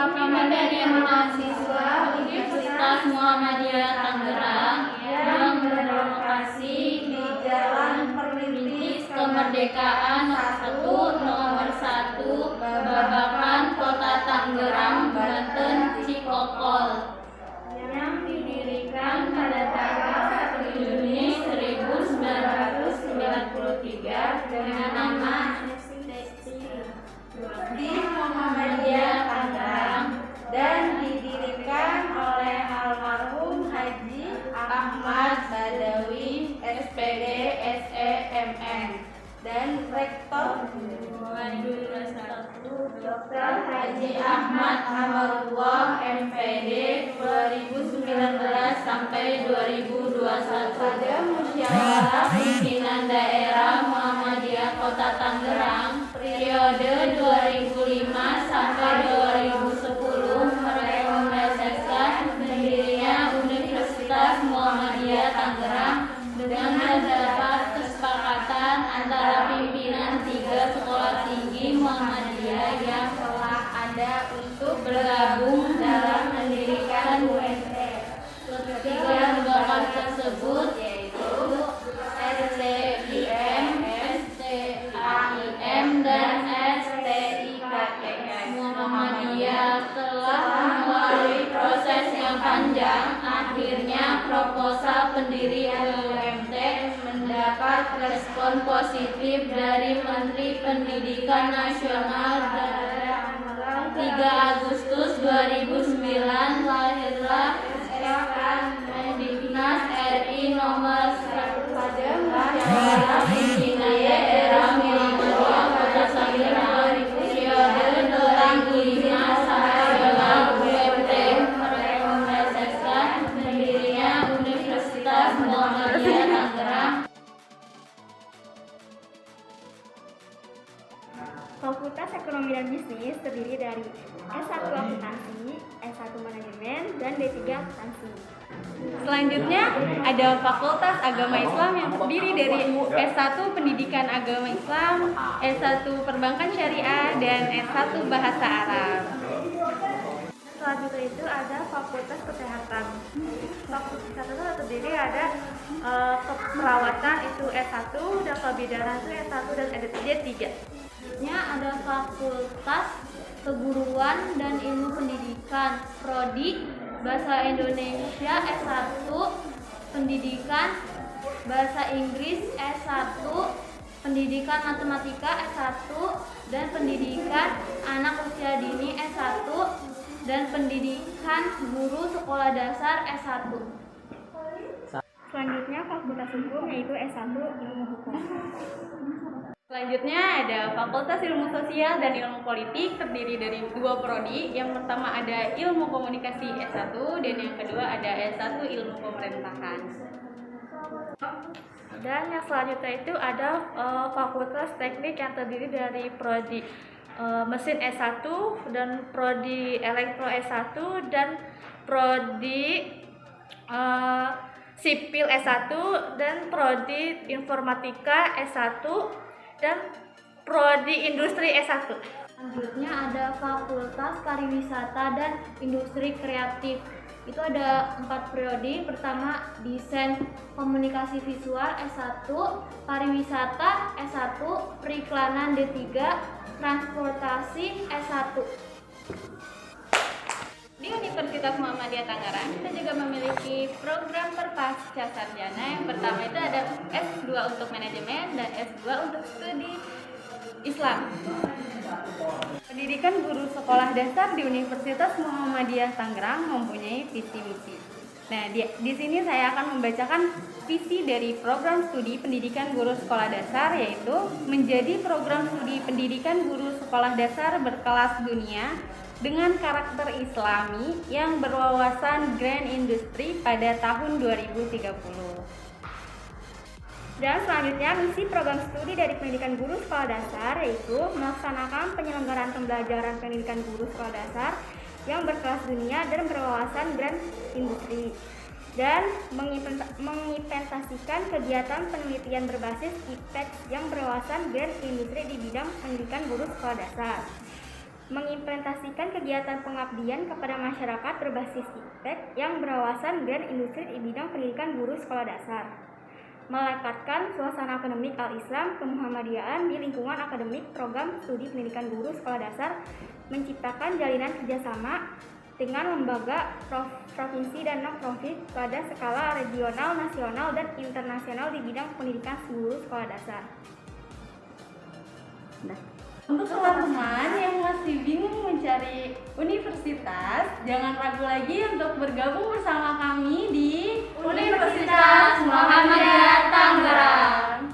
pimpinan dari mahasiswa Universitas Muhammadiyah Tangerang yang berlokasi di Jalan Perintis Kemerdekaan nomor 1 Babakan, Kota Tangerang, Banten, Cikokol, yang didirikan pada tanggal 1 Juni 1993 dengan nama di Muhammadiyah Tangerang dan didirikan oleh almarhum Haji Ahmad Badawi, SPD, SEMN, dan Rektor Dr. Haji Ahmad Amarullah, MPD 2019 sampai 2021. Pada musyawarah pimpinan daerah Muhammadiyah Kota Tangerang periode 2005 sampai 2010 merekomendasikan pendirinya Universitas Muhammadiyah Tangerang dengan mendapat kesepakatan antara pimpinan 3 sekolah tinggi Muhammadiyah yang telah ada untuk bergabung dalam mendirikan UMT. Ketiga lembaga tersebut yaitu STIM, STAIM, dan STIKM. Muhammadiyah telah melalui proses yang panjang. Akhirnya proposal pendirian UMT mendapat respon positif dari Menteri Pendidikan Nasional. Pada 3 Agustus 2009 lahirlah SK Mendiknas RI nomor 100 pada musyawarah pimpinan daerah Muhammadiyah Kota Tangerang periode 2005 sampai 2020 merekomendasikan pendirinya Universitas Muhammadiyah Tangerang. Fakultas Ekonomi dan Bisnis terdiri dari S1 Akuntansi, S1 Manajemen, dan D3 Akuntansi. Selanjutnya ada Fakultas Agama Islam yang terdiri dari S1 Pendidikan Agama Islam, S1 Perbankan Syariah, dan S1 Bahasa Arab. Selanjutnya itu ada Fakultas Kesehatan. Fakultas Kesehatan terdiri ada keperawatan itu S1, dan kebidanan itu S1 dan D3. Selanjutnya ada Fakultas Keguruan dan Ilmu Pendidikan, Prodi Bahasa Indonesia S1, Pendidikan Bahasa Inggris S1, Pendidikan Matematika S1, dan Pendidikan Anak Usia Dini S1, dan Pendidikan Guru Sekolah Dasar S1. Selanjutnya Fakultas Hukum yaitu S1 Ilmu Hukum. Selanjutnya ada Fakultas Ilmu Sosial dan Ilmu Politik terdiri dari 2 prodi. Yang pertama ada Ilmu Komunikasi S1 dan yang kedua ada S1 Ilmu Pemerintahan. Dan yang selanjutnya itu ada Fakultas Teknik yang terdiri dari prodi Mesin S1 dan prodi Elektro S1 dan prodi Sipil S1 dan prodi Informatika S1 dan prodi Industri S1. Selanjutnya ada Fakultas Pariwisata dan Industri Kreatif. Itu ada 4 prodi. Pertama, Desain Komunikasi Visual S1, Pariwisata S1, Periklanan D3, Transportasi S1. Di Universitas Muhammadiyah Tangerang kita juga memiliki program berpasca sarjana. Yang pertama itu ada S2 untuk manajemen dan S2 untuk studi Islam. Pendidikan guru sekolah dasar di Universitas Muhammadiyah Tangerang mempunyai visi misi. Nah, di sini saya akan membacakan visi dari program studi pendidikan guru sekolah dasar, yaitu menjadi program studi pendidikan guru sekolah dasar berkelas dunia dengan karakter Islami yang berwawasan Grand Industri pada tahun 2030. Dan selanjutnya misi program studi dari pendidikan guru sekolah dasar yaitu melaksanakan penyelenggaraan pembelajaran pendidikan guru sekolah dasar yang berkelas dunia dan berwawasan Grand Industri, dan mengimplementasikan kegiatan penelitian berbasis IPEX yang berwawasan Grand Industri di bidang pendidikan guru sekolah dasar. mengimplementasikan kegiatan pengabdian kepada masyarakat berbasis iptek yang berwawasan Grand Industri di bidang pendidikan guru sekolah dasar, melekatkan suasana akademik al-Islam kemuhammadiyaan di lingkungan akademik program studi pendidikan guru sekolah dasar, menciptakan jalinan kerjasama dengan lembaga provinsi dan non-profit pada skala regional, nasional, dan internasional di bidang pendidikan guru sekolah dasar. Untuk teman-teman yang masih bingung mencari universitas, jangan ragu lagi untuk bergabung bersama kami di Universitas Muhammadiyah Tangerang.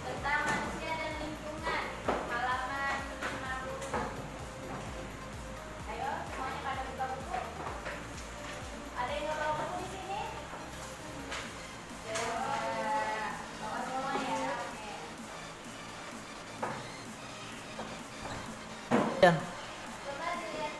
Tentang manusia dan lingkungan, halaman 50. Ayo, semuanya pada buka buku. Ada yang nggak bawa buku di sini? Bawa semua ya. Oke. Dan Coba dilihat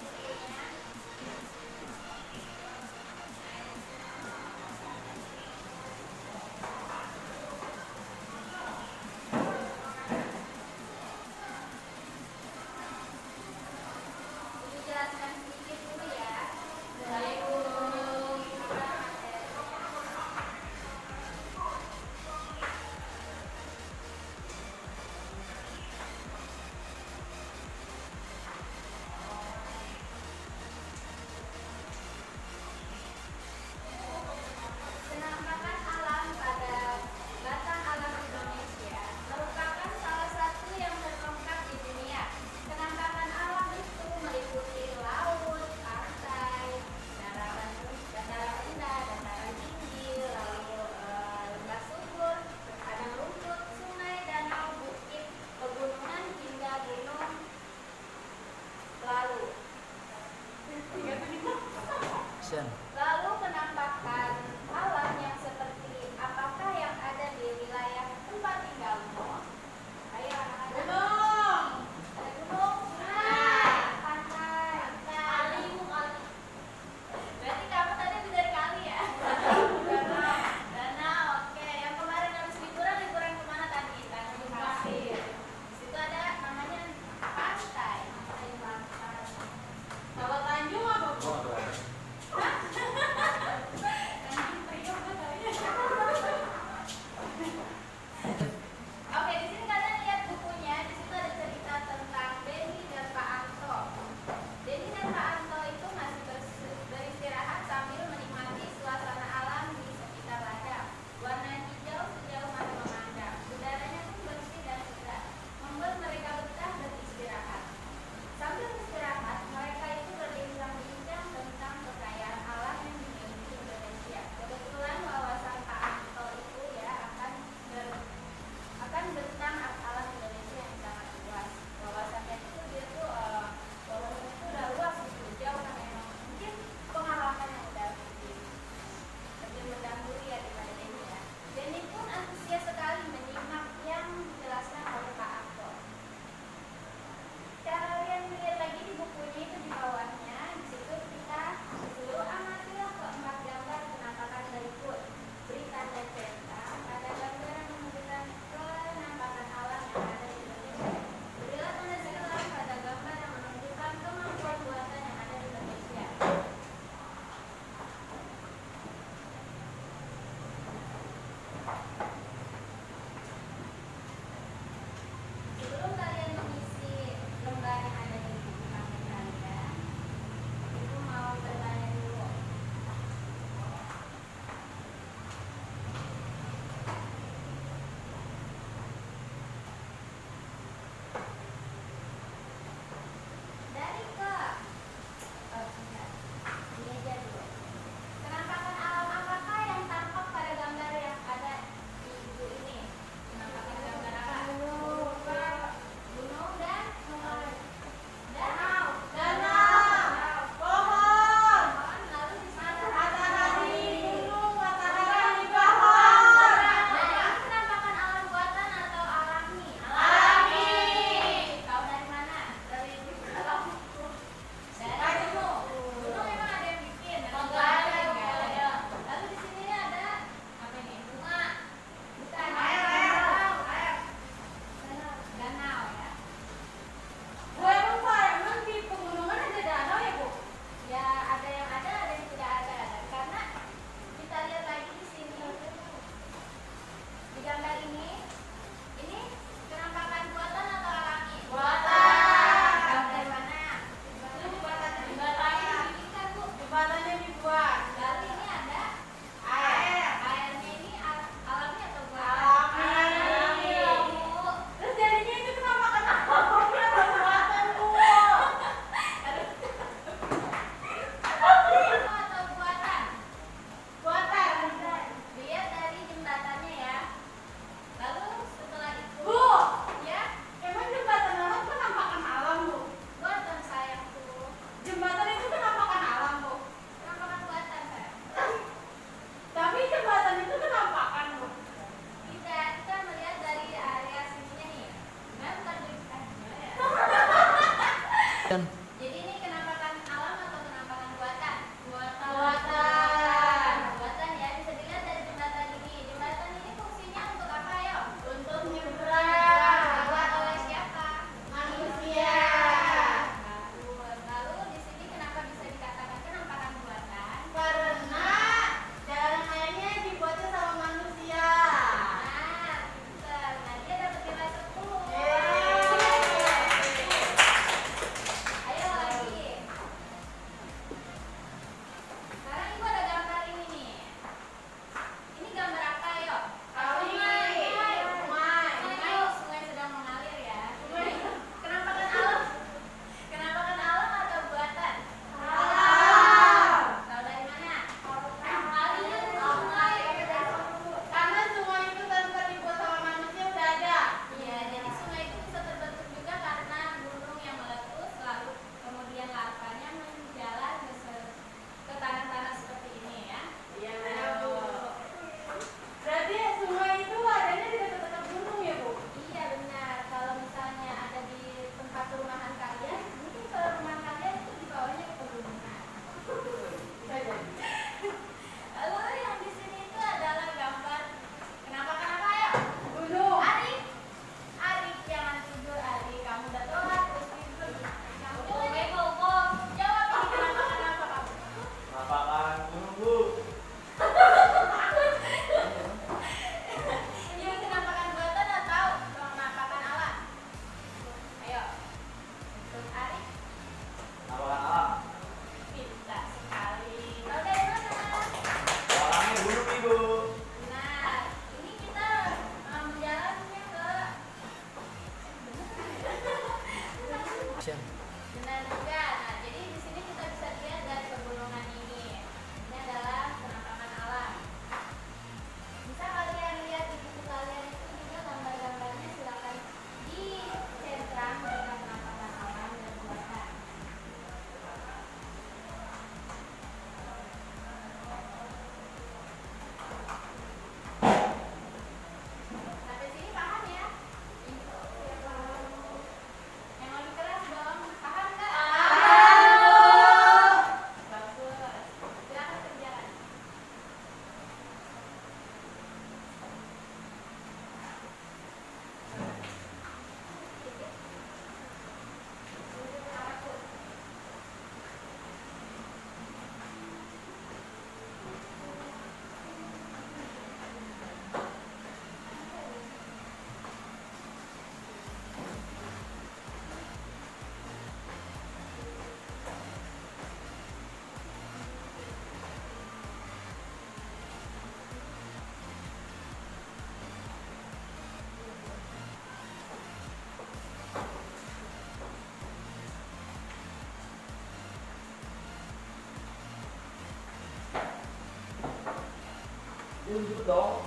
cepet dong.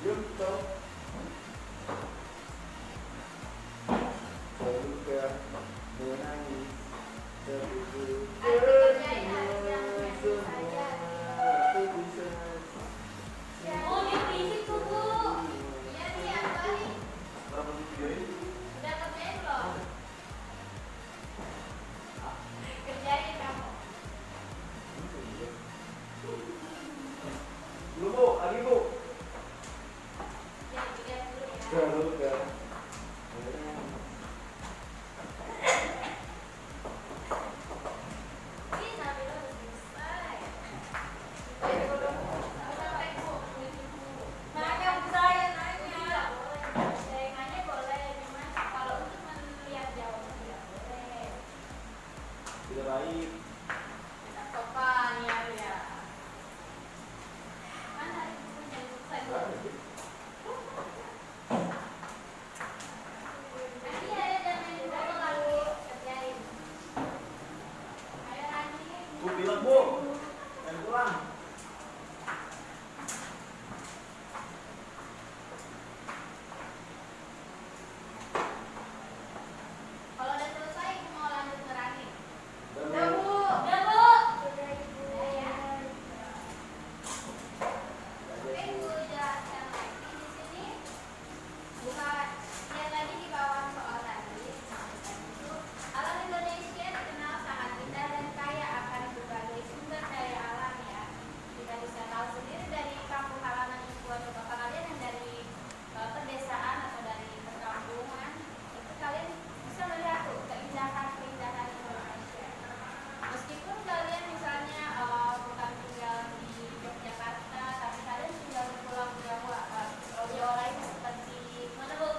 Yuk, dong. Surga menangis tertutup Oh, dia berisik tuh, Bu. Iya nih, apa nih? berapa video ini? Udah kerjain belum? Kerjain kamu. Belum Bu, lagi Bu. Ya, dilihat dulu ya. Surga. Ih, sampai lo udah selesai. Sampai, Bu. Nanya saya nanya. Nanya boleh, cuman kalau untuk melihat jawaban tidak boleh. Tidak baik. Sopan ya. Mana itu jadi selesai? Nanti ada jangan dibawa lagi kerjain. Ayo lagi. Bu bilang Bu, dan pulang. Kalau udah selesai, mau lanjut nerangin. Dan Udah, Bu. Bu. Udah, Bu. Udah ya. Oke, Bu jelaskan lagi di sini. Buka lihat lagi di bawah soal tadi. Itu alam Indonesia dikenal sangat indah dan kaya akan berbagai sumber daya alam ya. Kita bisa tahu sendiri dari kampung halaman ibu atau bapak kalian yang dari pedesaan atau dari perkampungan, itu kalian bisa melihat tuh keindahan-keindahan Indonesia. Meskipun kalian misalnya bukan tinggal di Yogyakarta, tapi kalian tinggal di Pulau Jawa, Pulau Jawa lain seperti mana Bu?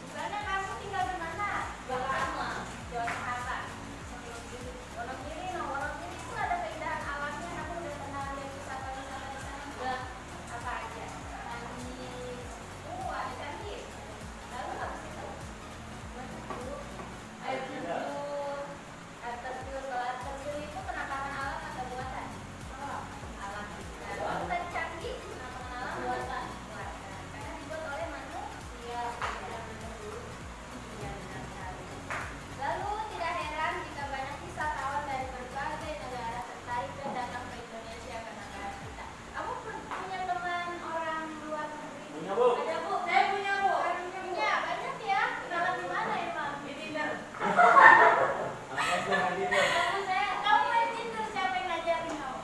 Misalnya kamu tinggal di mana? Jawa Tengah, Jawa Selatan. Wonogiri, no Wonogiri itu ada keindahan alamnya. Kamu udah pernah lihat wisata-wisata di sana? Udah apa aja? Mandi, ada canggih. Lalu habis itu air terjun, air terjun. Kalau air terjun itu penangkapan alam atau buatan? Alam. Nah, kalau tadi canggih, penangkapan alam buatan. Buatan. Karena dibuat oleh manusia. Iya, benar sekali. Lalu tidak heran jika banyak wisatawan dari berbagai negara tertarik dan datang ke Indonesia ke negara kita. Kamu punya teman orang luar negeri? Punya, Bu. Ada Bu. Saya punya Bu. Punya banyak ya. Kenalan di mana emang? Di Tinder. Angkat jangan gitu. Kamu main Tinder, siapa yang ngajarin kamu?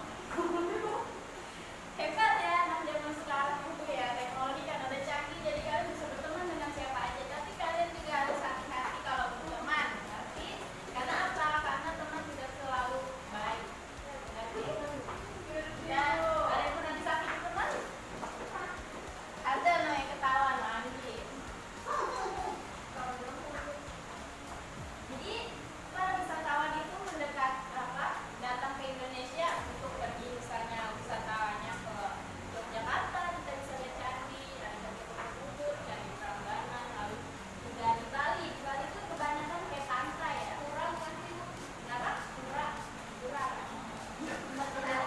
Hebat ya anak zaman sekarang itu ya, teknologi kan ada canggih, jadi kalian bisa berteman dengan siapa aja. Tapi kalian juga harus hati-hati kalau berteman. Tapi karena apa? Karena teman tidak selalu baik. Tapi ya, ada yang pernah disakiti teman? Ada no yang ketahuan nanti. Jadi para wisatawan itu mendekat datang ke Indonesia untuk pergi misalnya wisatawannya ke Yogyakarta, kita bisa lihat candi, ada Borobudur, candi Prambanan, lalu juga di Bali. Di Bali itu kebanyakan kayak pantai ya. Pura bukan sih Bu? Kenapa? Pura kan? Tempat ibadah.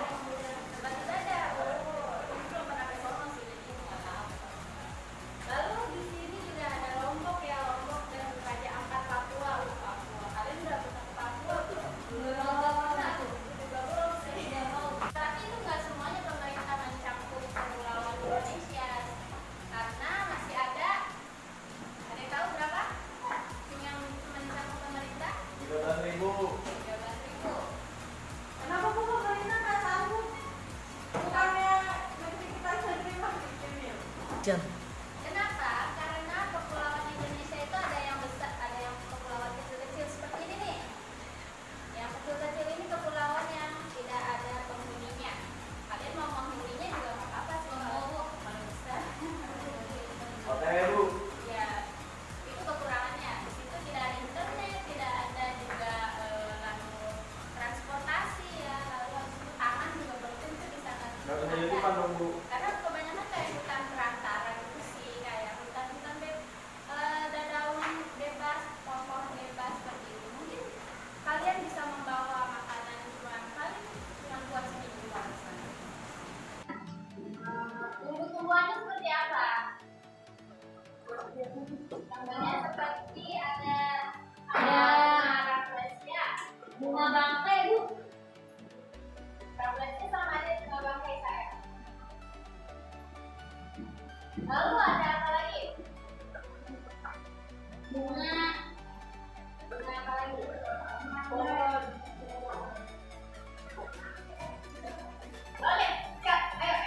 Tempat ibadah. Oh, ini belum pernah ke sono sih, jadi nggak tahu. Lalu di sini juga ada Lombok ya, Lombok dan Raja Ampat Papua. Papua. Kalian udah pernah ke Papua belum? Belum pernah tuh. Juga belum, saya tidak mau. Tapi itu nggak semuanya pemerintah mencampur kepulauan Indonesia, karena masih ada yang tahu berapa? Yang mencampur pemerintah? 13.000. 13.000. Kenapa Bu pemerintah nggak sanggup? Bukannya negeri kita sendiri masih kecil? Kenapa? Karena kepulauan Indonesia itu ada yang besar, ada yang kepulauan kecil-kecil seperti ini nih. Yang kecil-kecil ini kepulauan yang tidak ada penghuninya. Kalian mau menghuninya juga nggak apa-apa sih kalau manusia. Oke, Bu. Ya, itu kekurangannya. Di situ tidak ada internet, tidak ada juga lalu transportasi ya, lalu habis itu taman juga belum tentu di sana. Nggak bisa titipan dong, Bu. Karena kebanyakan kayak hutan perantara gitu sih, kayak hutan-hutan dedaunan bebas, pohon bebas seperti itu. Mungkin kalian bisa membawa Lalu ada apa lagi? Bunga. Bunga apa lagi? Pohon. Oke, Kak, ayo.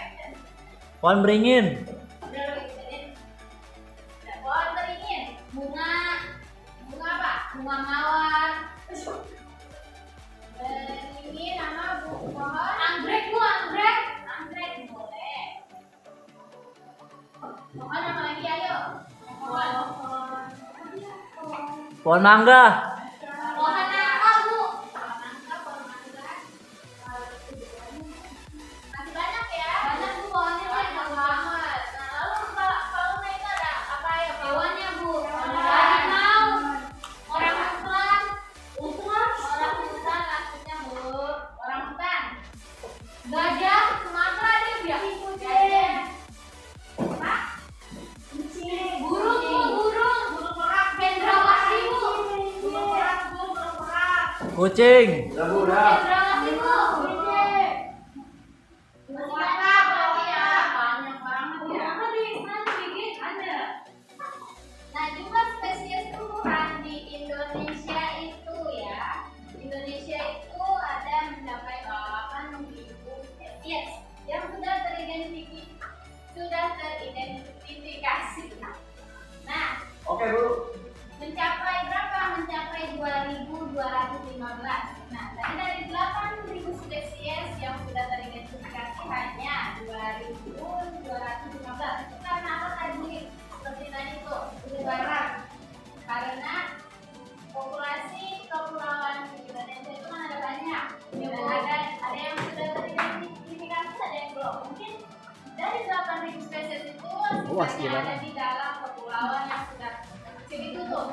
Pohon beringin. Pohon beringin. Bunga. Bunga apa? Bunga mawar. Beringin sama pohon anggrek, Bu, anggrek. Anggrek boleh. Pohon apa lagi, ayo? Pohon. Pohon mangga. Pohon nangka, Bu. Pohon nangka, pohon mangga. Masih banyak ya? Banyak, Bu, pohonnya banyak banget. Nah, lalu kalau itu ada apa ya? Hewannya, Bu. Harimau, orang hutan, orang hutan maksudnya, Bu. Orang hutan. Gajah, Sumatera dia biasa. Gajah. Apa? Burung, Bu, burung. Burung merak. Cendrawasih, Bu. Burung merak, Bu, burung merak. Kucing. Udah Bu, udah. Cendrawasih, Bu. Masih banyak lagi ya. Banyak banget ya. Nah, jumlah spesies tumbuhan di Indonesia itu ya. Indonesia itu ada mencapai 8.000 spesies yang sudah teridentifikasi. Nah, Oke Bu. mencapai berapa? Mencapai 2.215. Nah, tadi dari 8.000 spesies yang sudah teridentifikasi hanya 2.215. Itu karena apa tadi? Seperti tadi tuh, penyebaran. Karena populasi kepulauan di Indonesia itu kan ada banyak. Dan ada yang sudah teridentifikasi, ada yang belum. Mungkin dari 8.000 spesies itu sisanya ada di dalam kepulauan yang sudah kecil itu tuh.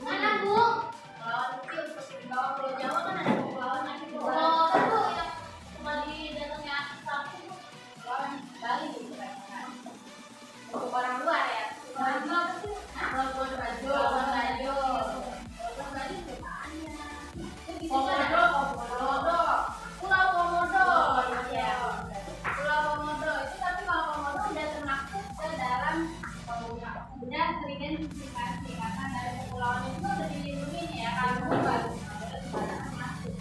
Mana, Bu? Kepulauan kecil seperti di bawah Pulau Jawa kan ada kepulauannya gitu. Pulau itu yang cuma di datangnya satu kepulauan Bali gitu kan. Untuk orang luar ya. Orang luar itu Labuan Bajo, Labuan Bajo. Labuan Bajo juga banyak. Itu di situ ada Komodo. Pulau Komodo. Ya. Pulau Komodo itu tapi kalau Komodo udah termasuk ke dalam udah teridentifikasi karena dari kepulauan itu udah dilindungi nih ya kalau baru masuk.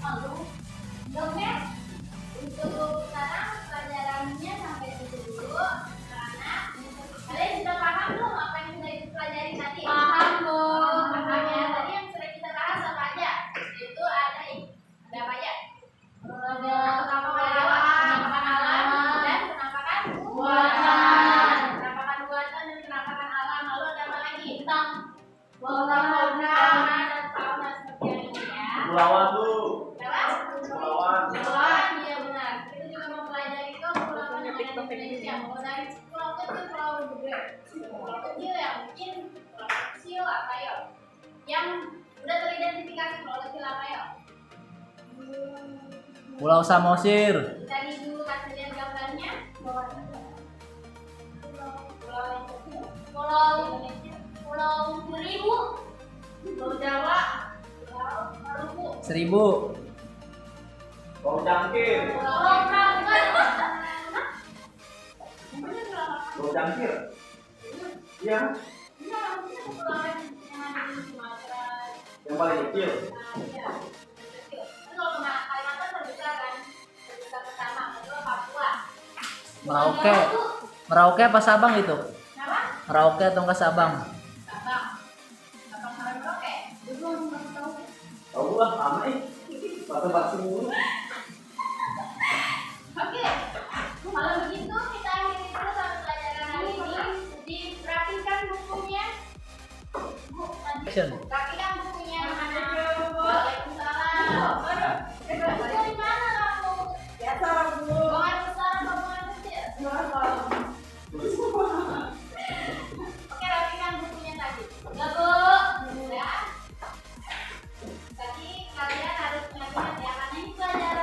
Lalu, oke. Untuk sekarang pelajarannya sampai situ dulu karena kalian sudah paham belum apa yang sudah dipelajari tadi? Paham, Bu. Paham ya. Tadi yang sudah kita bahas apa aja? Itu ada apa aja? Ada penampakan alam dan penampakan buatan. Penampakan buatan dan penampakan alam. Lalu ada apa lagi? Tentang fauna dan fauna seperti yang ini ya. Kepulauan Bu. Apa? Kepulauan. Kepulauan, iya benar. Kita juga mempelajari kepulauan yang ada di Indonesia. Mulai dari pulau kecil, pulau gede. Pulau kecil yang mungkin pulau kecil apa ya? Yang udah teridentifikasi pulau kecil apa ya? Pulau Samosir. Tadi dulu kasih lihat gambarnya. Pulau yang kecil. Pulau Seribu. Pulau Jawa. Pulau Maluku. 1000. Pulau Cangkir. Pulau Prambanan. Pulau Cangkir. Iya. Iya, maksudnya kepulauan yang ada di Sumatera. Yang paling kecil. Nah, iya. Kecil. Kan kalau Kalimantan terbesar kan, terbesar pertama, kedua Papua. Merauke. Merauke apa Sabang itu? Kenapa? Merauke atau enggak Sabang? Sabang. Sabang sama Merauke. Belum tahu. Tahu lah, sama batu-batu mulu. Oke. Kalau begitu kita akhiri dulu sama pelajaran hari ini. Dirapikan bukunya. Bu, tadi. Action. Rapikan bukunya. Waalaikumsalam. Buku dari mana kamu? Biasa, Bu. Bunga besar atau bunga kecil? Oke, rapikan bukunya tadi. Udah, Bu. Udah. Tadi kalian harus ingat-ingat ya, karena ini pelajaran